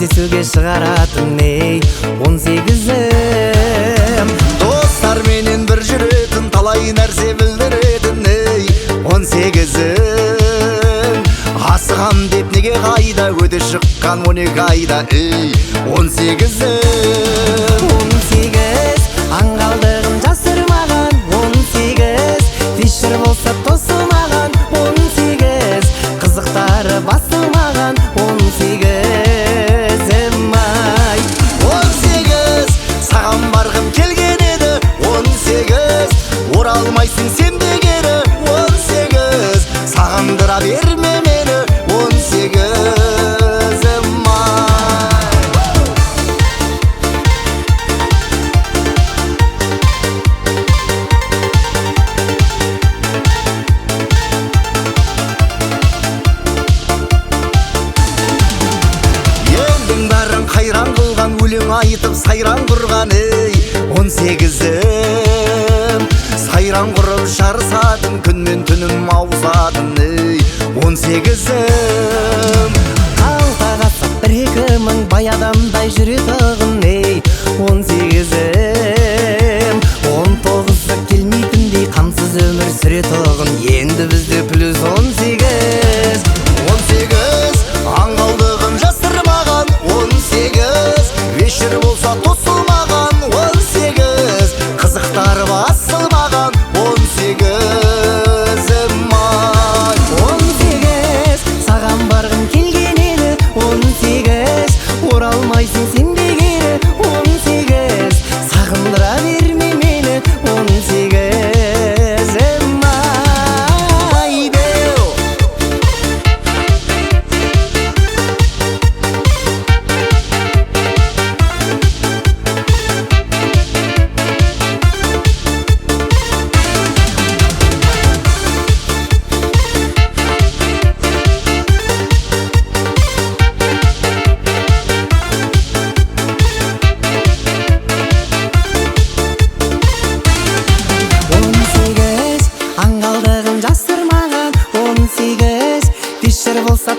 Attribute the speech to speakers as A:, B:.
A: кездесуге шығаратын 18-ім.
B: Достар менен бір жүретін, талай нәрсе білдіретін 18-ім. Асығам деп неге қайда, өте шыққан 12 айда 18-ім.
A: 18 аңғалдығын жасырмаған, 18 фишер болса тосылмаған, 18 қызықтары басылмаған, 18-ім ай.
B: 18 саған барғым келген еді, 18 оралмайсың сен де кері, 18 сағындыра берме мені, 18-ім ай. Елдің бәрін қайран қылған, өлең айтып сайран құрған 18-ім. Сайран құрып жарысатын, күн мен түнім ауысатын 18-ім.
A: Қалтаға сап 1-2 мың бай адамдай жүретұғын 18-ім. 19-ы келмейтіндей қамсыз өмір сүретұғын, енді бізде плюс 18.
B: 18 аңғалдығын жасырмаған, 18 вечер болса тосылмаған, 18 қызықтары басылмаған, 18-ім ай.
A: 18 саған барғым келген еді, 18 оралмайсың сен де кері, 18 сағындыра берме мені, 18-ім ай деу. Аңғалдығын жасырмаған, 18 фишер болса